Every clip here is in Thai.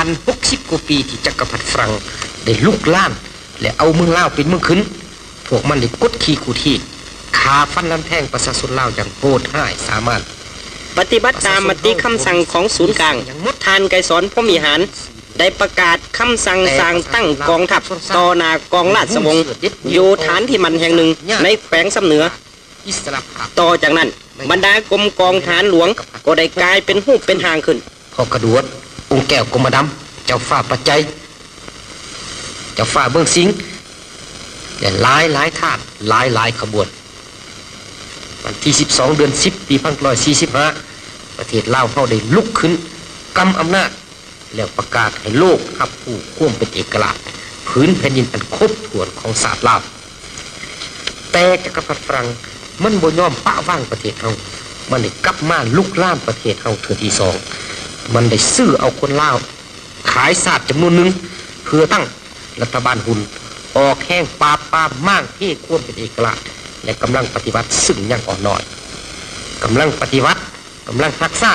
าน60 กว่าปีที่จักรพรรดิฝรั่งได้ลุกล่านและเอาเมืองลาวเป็นเมืองขึ้นพวกมันได้กดขี่ขู่ที่ขาฟันลำแทงประชาชนลาวอย่างโหดร้ายสามารถปฏิบัติตามมติคำสั่งของศูนย์กลางทานไกรสอนพรหมิหารได้ประกาศคำสั่งสร้างตั้งกองทัพต่อหน้ากองราชวงศ์อยู่ฐานที่มันแห่งหนึ่งในแขวงสำเหนือต่อจากนั้นบรรดากรมกองฐานหลวงก็ได้กลายเป็นหูปเป็นหางขึ้นพ่อกระดวดองค์แก้วกรมดำเจ้าฟ้าปัจจัยเจ้าฟ้าเบื้องสิงและหลายทาสหลายขบวนวันที่12 เดือน 10 ปี 1945ประเทศลาวเฮาได้ลุกขึ้นกำอำนาจแล้วประกาศให้โลกรับผู้ควบเป็นเอกราชพื้นแผ่นดินอันครบถ้วนของชาติลาวแต่จักรพรรดิฝรั่งมันบ่ยอมปะว่างประเทศเฮามันได้กลับมาลุกลามประเทศเฮาเทื่อที่2มันได้ซื้อเอาคนลาวขายชาติจำนวนหนึ่งเพื่อตั้งรัฐบาลหุ่นออกแห้งปราบมั่งที่ควบเป็นเอกราชและกำลังปฏิวัติซึ่งยังอ่อนน้อยกำลังปฏิวัติกำลังรักษา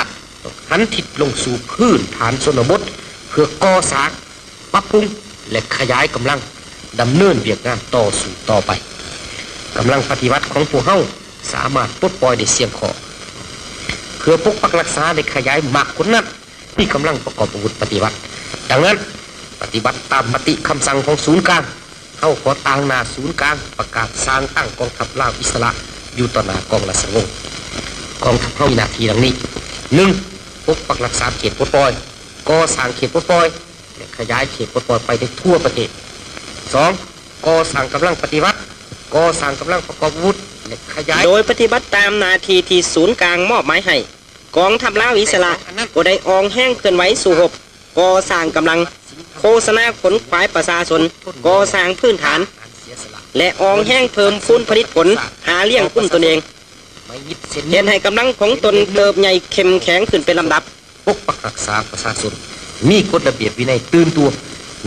หันทิศลงสู่พื้นฐานชนบทเพื่อก่อสร้างปรับปรุงและขยายกำลังดำเนินเวียกงานต่อไปกำลังปฏิวัติของพวกเฮาสามารถปลดปล่อยได้เสียงขอเพื่อปกปักรักษาได้ขยายมากคนนั้นที่กำลังประกอบอาวุธปฏิวัติดังนั้นปฏิบัติตามมติคำสั่งของศูนย์กลางเฮาขอตั้งหน้าศูนย์กลางประกาศสร้างตั้งกองทัพลาวอิสระอยู่ต่อหน้ากองราชวงศ์กองทัพเฮามีหน้าที่ดังนี้ 1. ปกปักรักษาเขตปลดปล่อยก่อสร้างเขตปลดปล่อยและขยายเขตปลดปล่อยไปได้ทั่วประเทศ 2. ก่อสร้างกำลังปฏิวัติก่อสร้างกำลังประกอบอาวุธและขยายโดยปฏิบัติตามหน้าที่ที่ศูนย์กลางมอบหมายให้กองทัพลาวอิสระก็ได้อองแห้งเคลื่อนไหวสู่รบก่อสร้างกำลังโฆษณาขนขวายประชาชนก่อสร้างพื้นฐานและอองแห้งเพิ่มพูนผลิตผลหาเลี้ยงกุ้มตนเองเห็นให้กำลังของตนเติบใหญ่เข้มแข็งขึ้นเป็นลำดับปกปักรักษาประชาชนมีกฎระเบียบวินัยตื่นตัว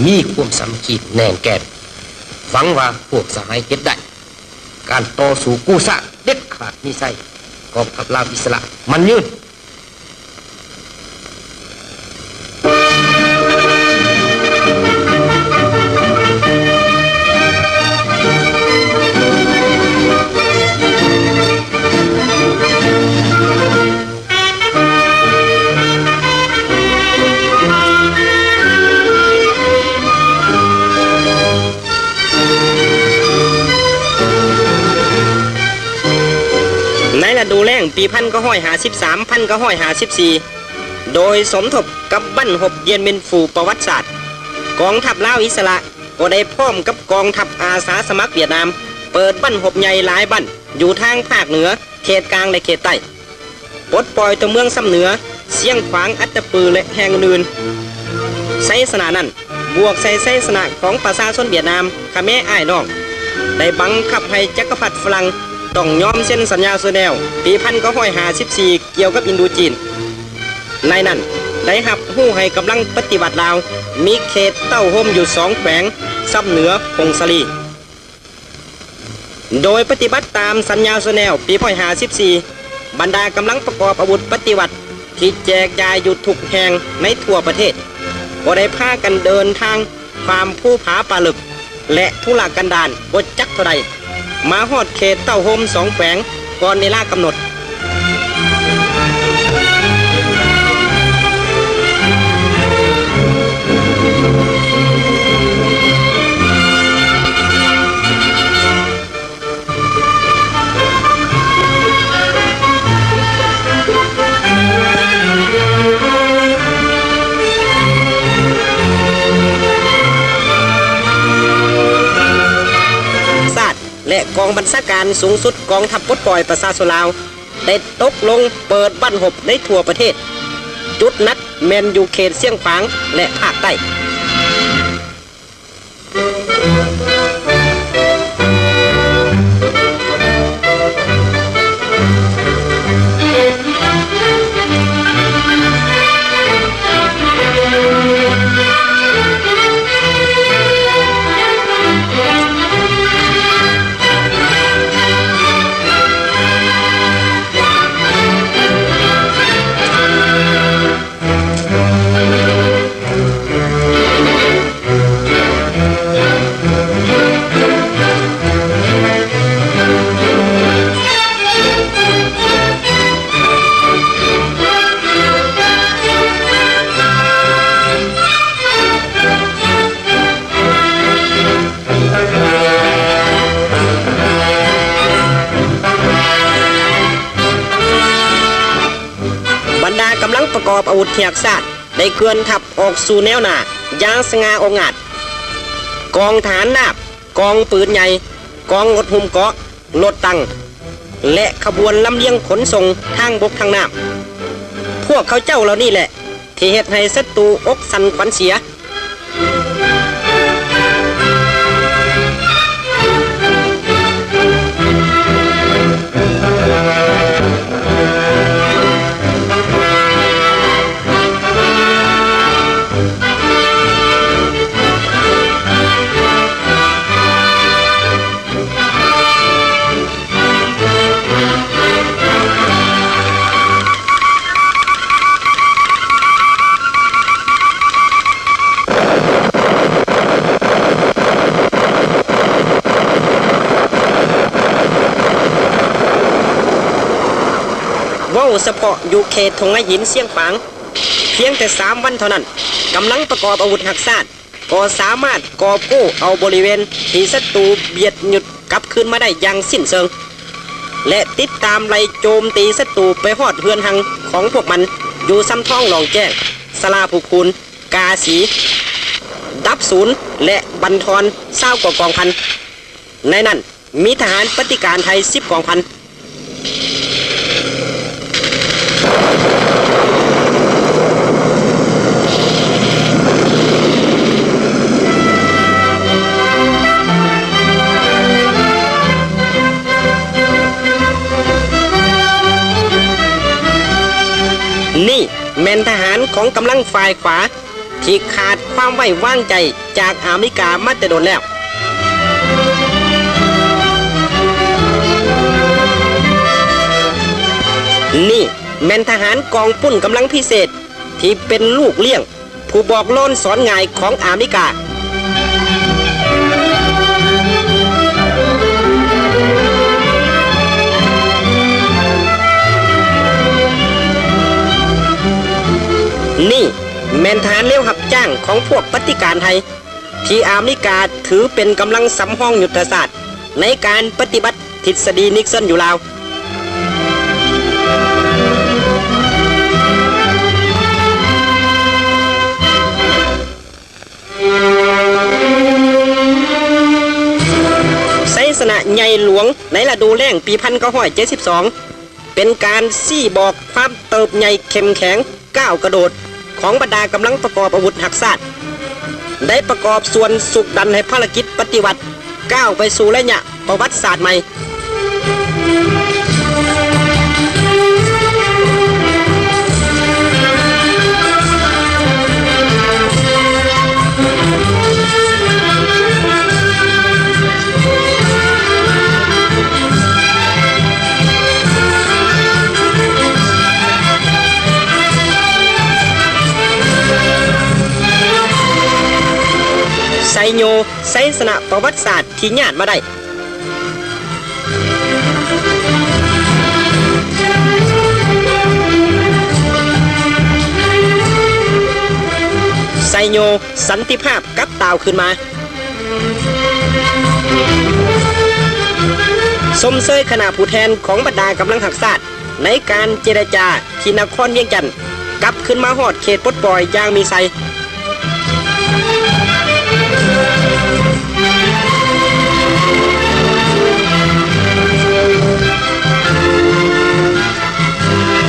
มีความสามัคคีแน่นแก่นหวังว่าพวกสหายเฮ็ดได้การต่อสู้กู้ซะเด็ดขาดมีไส้กองทัพลาวอิสระมันยืนฤดูแล้งปี1953 1954โดยสมทบกับบั้นหบเยียนเป็นฝูประวัติศาสตร์กองทัพลาวอิสระก็ได้พร้อมกับกองทัพอาสาสมัครเวียดนามเปิดบั้นหบใหญ่หลายบั้นอยู่ทางภาคเหนือเขตกลางและเขตใต้ปลดปล่อยตัวเมืองสำเหนือเสียงขวางอัตตปือและแห่งอื่นไซสนานั้นบวกใส่ไซสนาของประชาชนเวียดนามคาเมอ้ายน้องได้บังคับให้จักรพรรดิฝรั่งต้องยอมเซ็นสัญญาเซแนลปี1954เกี่ยวกับอินโดจีนในนั้นได้รับหู้ให้กำลังปฏิบัติลาวมีเขตเต้าห่มอยู่2แขวงซับเหนือพงศลีโดยปฏิบัติตามสัญญาเซแนลปี1954บรรดากำลังประกอบอาวุธปฏิวัติที่แจกจ่ายอยู่ทุกแห่งในทั่วประเทศก็ได้พากันเดินทางความภูผาป่าลึกและทุรกันดารบดจักเท่าใดมาฮอดเขตเต้าห่ม2แขวงก่อนเวลากำหนดและกองบัญชาการสูงสุดกองทัพปลดปล่อยประชาชนลาวได้ตกลงเปิดบั้นหบในทั่วประเทศจุดนัดแมนอยู่เขตเสียงฝางและภาคใต้ ำลังประกอบอาวุธเทียกศาสตร์ได้เคลื่อนทัพออกสู่แนวหน้าอย่างสง่าองอาจกองฐานนาบกองปืนใหญ่กองรถหุ้มเกาะรถตังและขบวนลำเลียงขนส่งทางบกทางน้ำพวกเขาเจ้าเหล่านี้แหละที่เฮ็ดให้ศัตรูอกสั่นขวัญเสียเฉพาะอยู่เขตทงไอหินเสียงฝางเพียงแต่3 วันเท่านั้นกำลังประกอบอาวุธหักษาดก็สามารถกอบกู้เอาบริเวณที่ศัตรูเบียดหยุดกลับคืนมาได้อย่างสิ้นเชิงและติดตามไล่โจมตีศัตรูไปฮอดเฮือนหังของพวกมันอยู่ซ้ำท้องหลองแจ้งสลาภูคูนกาสีดับศูนย์และบันทอน20 กว่ากองพันในนั้นมีทหารปฏิการไทย10 กองพันนี่แม่นทหารของกำลังฝ่ายขวาที่ขาดความไว้วางใจจากอเมริกามาแต่โดนแล้วนี่แม่นทหารกองปุ้นกำลังพิเศษที่เป็นลูกเลี้ยงผู้บอกโลนสอนง่ายของอเมริกานี่แม่นทหารเลี้ยวหับจ้างของพวกปฏิการไทยที่อเมริกาถือเป็นกำลังสำรองยุทธศาสตร์ในการปฏิบัติทฤษฎีนิกสันอยู่แล้วไซสนะใหญ่หลวงในฤดูแล้งปี1972เป็นการซี่บอกความเติบใหญ่เข้มแข็งก้าวกระโดดของบรรดากำลังประกอบอาวุธหักษาดได้ประกอบส่วนสุกดันให้ภารกิจปฏิวัติก้าวไปสู่ระยะประวัติศาสตร์ใหม่ไซโยไซสนะประวัติศาสตร์ที่ญาติมาได้ไซโยสันติภาพกับตาวขึ้นมาสมเสยคณะผู้แทนของบรรดากำลังหักษาดในการเจรจาที่นครเวียงจันทร์กลับขึ้นมาฮอดเขตปลดปล่อยอย่างมีไซ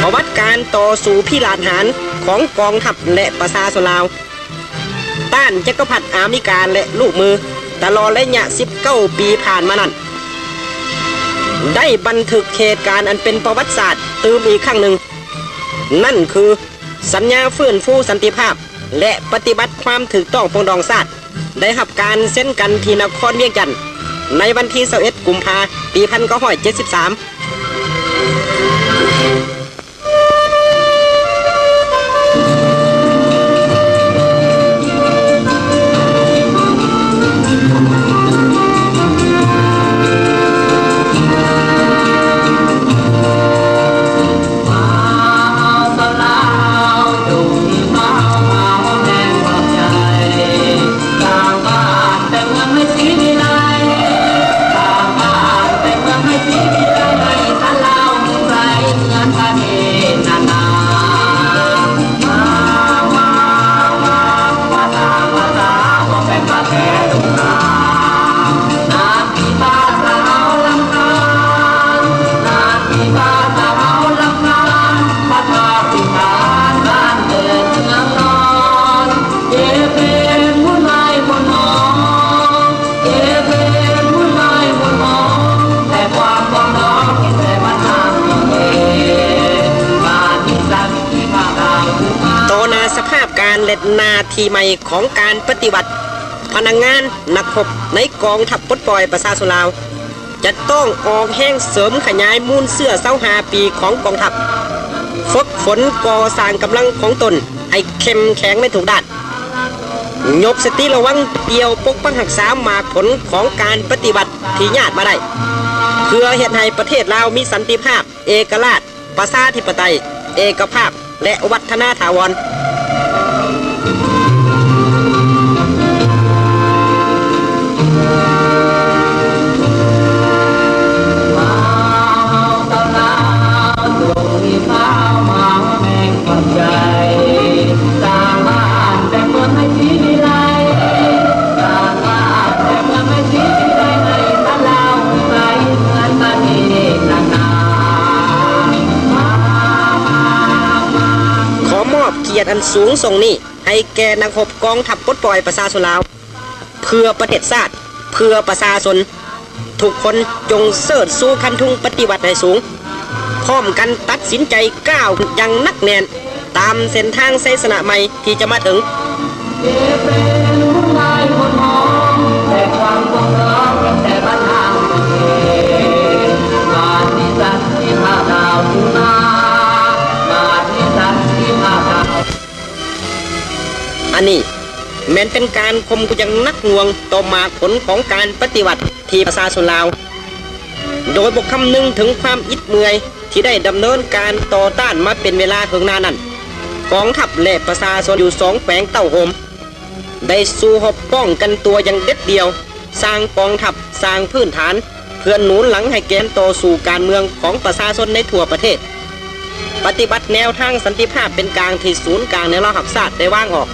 ประวัติการต่อสู้พิราชหารของกองทัพและประชาชนลาวต้านจักรพรรดิอเมริกาและลูกมือตลอดระยะ19 ปีผ่านมานั้นได้บันทึกเหตุการณ์อันเป็นประวัติศาสตร์ตื่มอีกครั้งหนึ่งนั่นคือสัญญาฟื้นฟูสันติภาพและปฏิบัติความถูกต้องปกครองชาติได้รับการเซ็นกันที่นครเวียงจันทร์ในวันที่21 กุมภาพันธ์ ปี 1973 ร็จหนาทีใหม่ของการปฏิบัติพนักงานนักรบในกองทัพปลดปล่อยประชาชนลาวจะต้องออกแห้งเสริมขยายมูลเสื้อ25 ปีของกองทัพฝึกฝนก่อสร้างกำลังของตนให้เข้มแข็งในทุกด้านยกสติระวังเดียวปกป้องรักษาหมากผลของการปฏิบัติที่ญาติมาได้เพื่อเฮ็ดให้ประเทศลาวมีสันติภาพเอกราชประชาธิปไตยเอกภาพและวัฒนถาวรเกียรติอันสูงส่งนี้ให้แก่นักรบกองทัพปลดปล่อยประชาชนลาวเพื่อประเทศชาติเพื่อประชาชนทุกคนจงเสิร์ชสู่คันทุ่งปฏิบัติให้สูงพร้อมกันตัดสินใจก้าวอย่างนักแน่นตามเส้นทางไสสนะใหม่ที่จะมาถึงอันนี้แม้นเป็นการคมกุยังนักหน่วงต่อมาผลของการปฏิบัติที่ประชาชนลาวโดยบกคำนึงถึงความอิดเมื่อยที่ได้ดำเนินการต่อต้านมาเป็นเวลาถึงนานนั้นกองทัพและประชาชนอยู่2 แขวงเต้าโฮมได้สู้รบป้องกันตัวอย่างเด็ดเดียวสร้างกองทัพสร้างพื้นฐานเพื่อหนุนหลังให้แกนต่อสู่การเมืองของประชาชนในทั่วประเทศปฏิบัติแนวทางสันติภาพเป็นกลางที่ศูนย์กลางในระดับชาติได้วางออก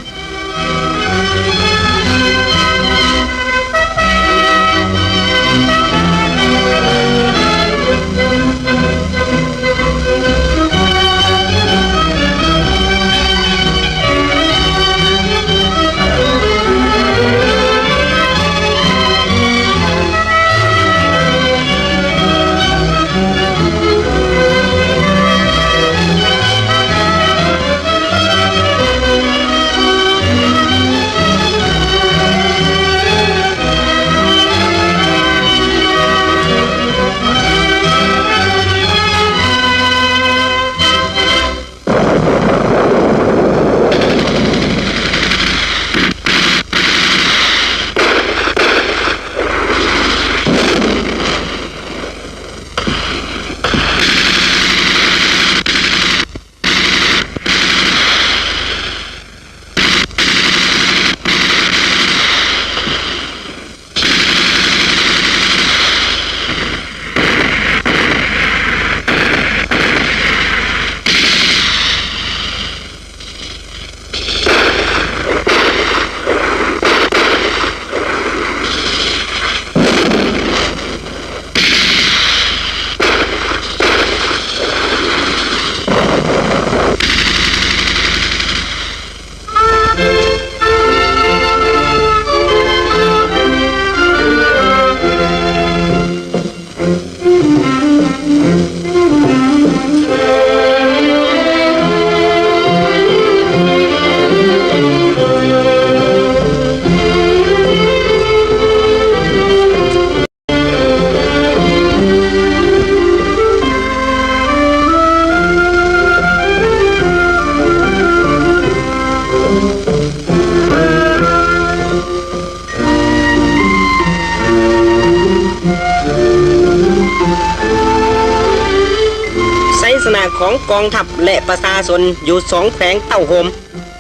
ของกองทัพและประชาชนอยู่2 แขวงเต้าโฮม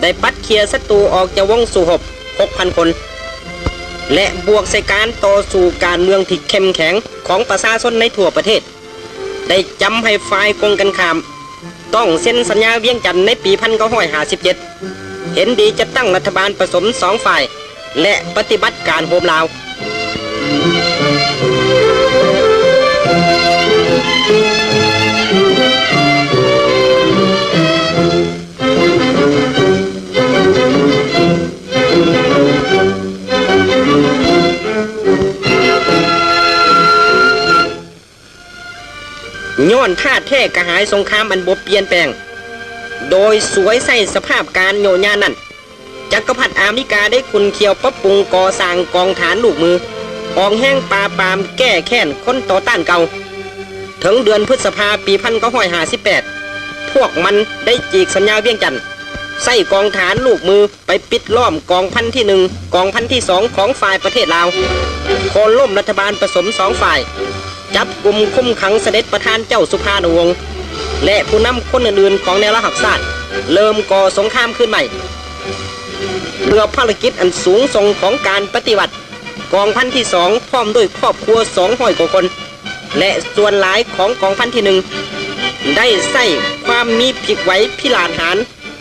ได้ปัดเคลียร์ศัตรูออกจากวงสู่รบ 6,000 คนและบวกใส่การต่อสู้การเมืองที่เข้มแข็งของประชาชนในทั่วประเทศได้จำให้ฝ่ายกงกันข้ามต้องเซ็นสัญญาเวียงจันทน์ในปี 1957 เห็นดีจะตั้งรัฐบาลผสม2 ฝ่ายและปฏิบัติการโฮมลาวย้อนท่าแท้กระหายสงครามอันบ่เปลี่ยนแปลงโดยสวยใส่สภาพการโยญานั้น จักรพรรดิอเมริกาได้ขุนเคียวปรับปรุงก่อสร้างกองฐานลูกมือออกแห้งปราบปรามแก้แค้นคนต่อต้านเก่าถึงเดือนพฤษภาปี1958พวกมันได้จีกสัญญาเวียงจันทน์ใส่กองฐานลูกมือไปปิดล้อมกองพันที่1กองพันที่2ของฝ่ายประเทศลาวโค่นล้มรัฐบาลผสม2ฝ่ายจับกลุ่มคุมขังเสด็จประธานเจ้าสุภาพวงศ์และผู้นำคนอื่นๆของแนวรหักชาติเริ่มก่อสงครามขึ้นใหม่เพื่อภารกิจอันสูงส่งของการปฏิวัติกองพันที่2พร้อมด้วยครอบครัว200 กว่าคนและส่วนหลายของกองพันที่1ได้ใส่ความมีผิดไหวพิลาญหาญ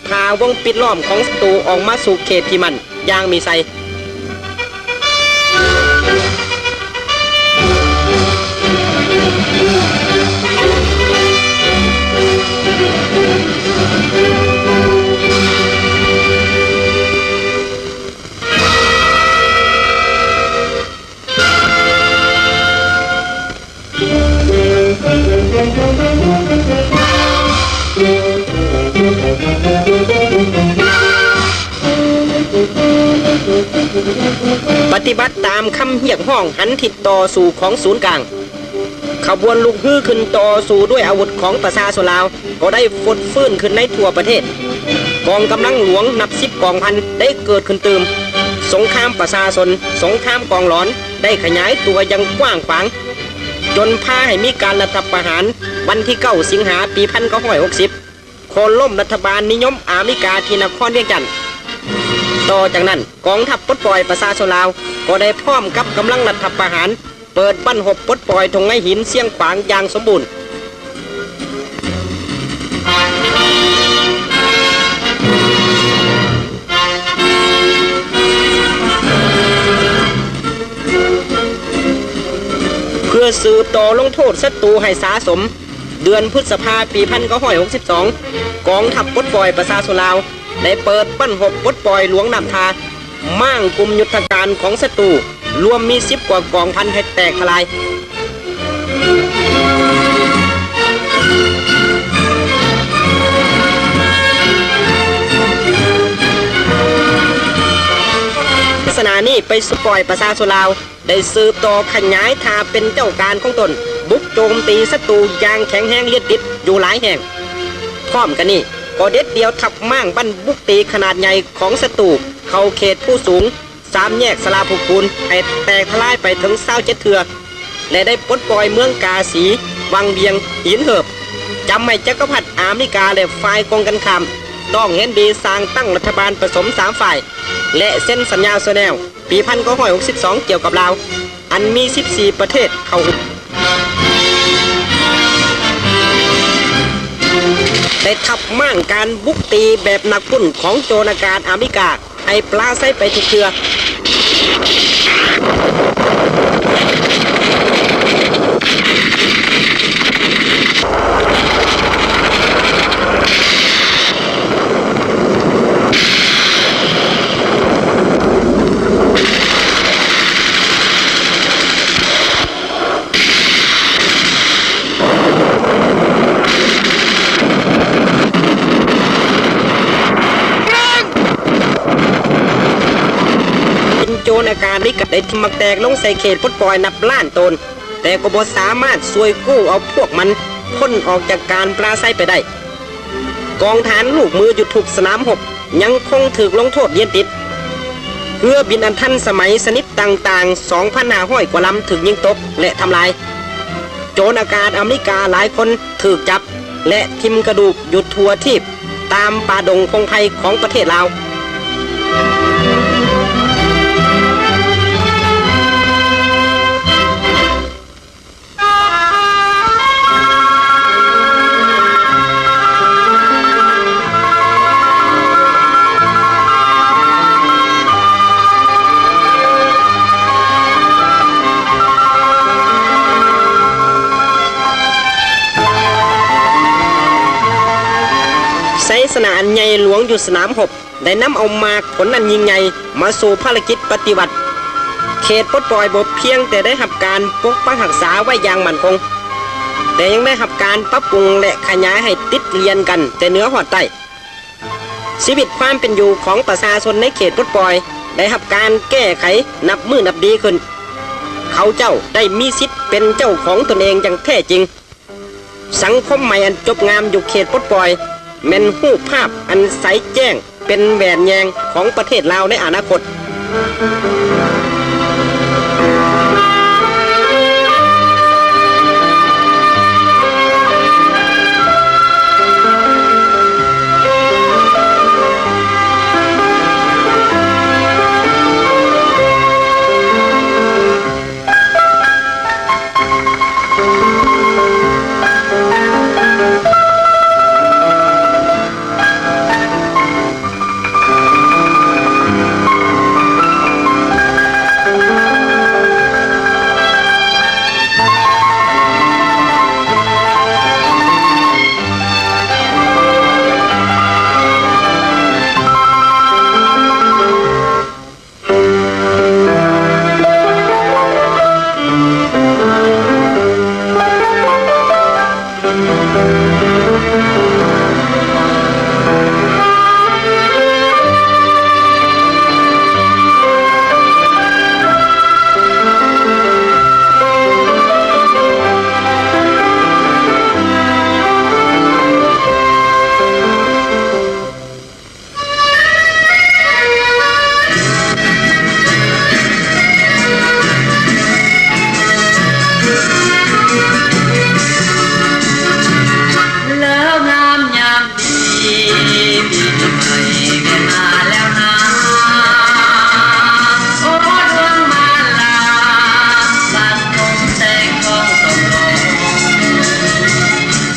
พาวงปิดล้อมของศัตรูออกมาสู่เขตที่มันอย่างมีไซปฏิบัติตามคำเรียกห้องหันทิศต่อสู่ของศูนย์กลางขบวนลุกฮือขึ้นต่อสู่ด้วยอาวุธของประชาชนลาวก็ได้ฟดฟื้นขึ้นในทั่วประเทศกองกำลังหลวงนับ10 กองพันได้เกิดขึ้นเติมสงครามประชาชนสงครามกองร้อนได้ขยายตัวยังกว้างขวางจนพาให้มีการรัฐประหารวันที่9 สิงหาปี1960โค่นล้มรัฐบาลนิยมอเมริกาที่นครเวียงจันทน์ต่อจากนั้นกองทัพปลดปล่อยประชาชนลาวก็ได้พร้อมกับกำลังรัฐประหารเปิดบั้นหบปลดปล่อยทงไม้หินเสียงขวางอย่างสมบูรณ์เพื่อสืบต่อลงโทษศัตรูให้สาสมเดือนพฤษภาปี1962กองทัพปลดปล่อยประชาชนลาวได้เปิดบั้นหบปลดปล่อยหลวงนำทามั่งกลุ่มยุทธการของศัตรูรวมมี10 กว่ากองพันให้แตกทลายลักษณะนี้ไปสปอยประชาชนลาวได้สืบต่อขยายทาเป็นเจ้าการของตนบุกโจมตีศัตรูอย่างแข็งแห้งเลียดดิบอยู่หลายแห่งพร้อมกันนี้ก็เด็ดเดียวทับมั่งบั้นบุกตีขนาดใหญ่ของศัตรูเข้าเขตผู้สูง3 แยกสลาภูปูนให้แตกทลายไปถึง27 เทือและได้ปลดปล่อยเมืองกาสีวังเบียงหินเหิบจำให้จักรพรรดิอเมริกาและฝ่ายกองกันข้ามต้องเห็นดีสร้างตั้งรัฐบาลผสม3 ฝ่ายและเส้นสัญญาโซแนลปี1962เกี่ยวกับลาวอันมี14 ประเทศเข้าได้ทับมั่งการบุกตีแบบหนักปุ่นของโจรอากาศอเมริกาให้ปลาใส่ไปทุกเทือโจรอาการนี้ก็ได้มักแตกลงใส่เขตปลดปล่อยนับล้านตนแต่ก็บ่สามารถช่วยกู้เอาพวกมันพ้นออกจากการปราศัยไปได้กองฐานลูกมืออยู่ทุกสนามรบยังคงถูกลงโทษเยียนติดเรือบินอันทันสมัยชนิดต่างๆ 2,500 กว่าลำถูกยิงตกและทำลายโจรอากาศอเมริกาหลายคนถูกจับและทิ่มกระดูกอยู่ทั่วทิพย์ตามป่าดงพงไพรของประเทศลาวไซสนามใหญ่หลวงอยู่สนามรบได้นำเอามากผลอันยิ่งใหญ่มาสู่ภารกิจปฏิบัติเขตปลดปล่อยบ่เพียงแต่ได้รับการปกปักรักษาไว้อย่างมั่นคงแต่ยังได้รับการปรับปรุงและขยายให้ติดเรียนกันแต่เหนือหอดใต้ ชีวิตความเป็นอยู่ของประชาชนในเขตปลดปล่อยได้รับการแก้ไขนับมือนับดีขึ้นเขาเจ้าได้มีสิทธิ์เป็นเจ้าของตนเองอย่างแท้จริงสังคมใหม่อันจบงามอยู่เขตปลดปล่อยแม่นรูปภาพอันใสแจ้งเป็นแหวนแยงของประเทศลาวในอนาคต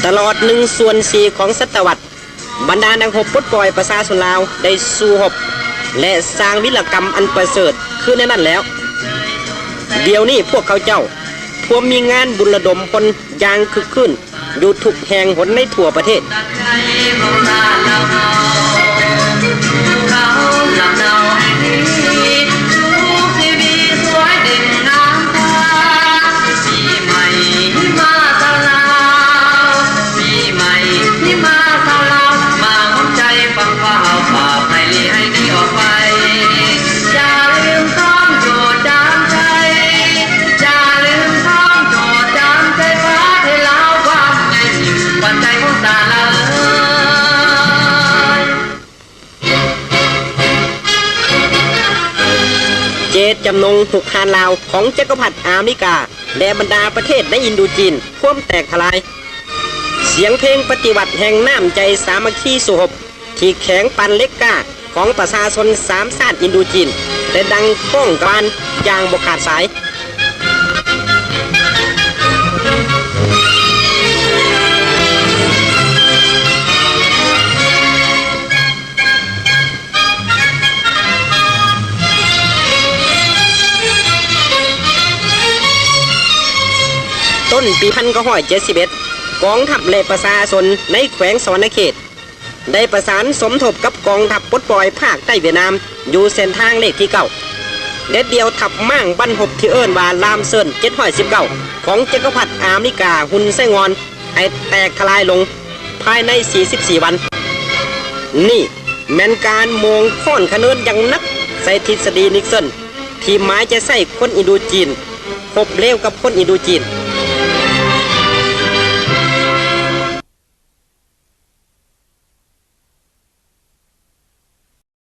ตลอด1/4ของศตวรรษบรรดานักรบปลดปล่อยประชาชนลาวได้สู้รบและสร้างวิรกรรมอันประเสริฐขึ้นในนั้นแล้วเดี๋ยวนี้พวกเขาเจ้าพวกมีงานบุญระดมพลอย่างคึกคืนอยู่ทุกแห่งหนในทั่วประเทศเจตจำนงหุกคานลาวของจักรพรรดิอเมริกาและบรรดาประเทศในอินโดจีนท่วมแตกทลายเสียงเพลงปฏิวัติแห่งน้ำใจสามัคคีสุหบที่แข็งปันเล็กก้าของประชาชน3ชาติอินโดจีนได้ดังก้องกานอย่างบกขาดสายต้นปี1971กองทัพและประชาชนในแขวงสวรรณเขตได้ประสานสมทบกับกองทัพปลดปล่อยภาคใต้เวียดนามอยู่เส้นทางเลขที่9เด็ดเดียวทัพมั่งบรรพบที่เอิ้นว่าลามเซิน719ของจักรพรรดิอเมริกาฮุนไส้งอนให้แตกทลายลงภายใน44วันนี่แม่นการมองค้อนขเนินอย่างนักใส่ทฤษฎีนิกสันที่หมายจะใส่คนอินโดจีนพบเลวกับคนอินโดจีน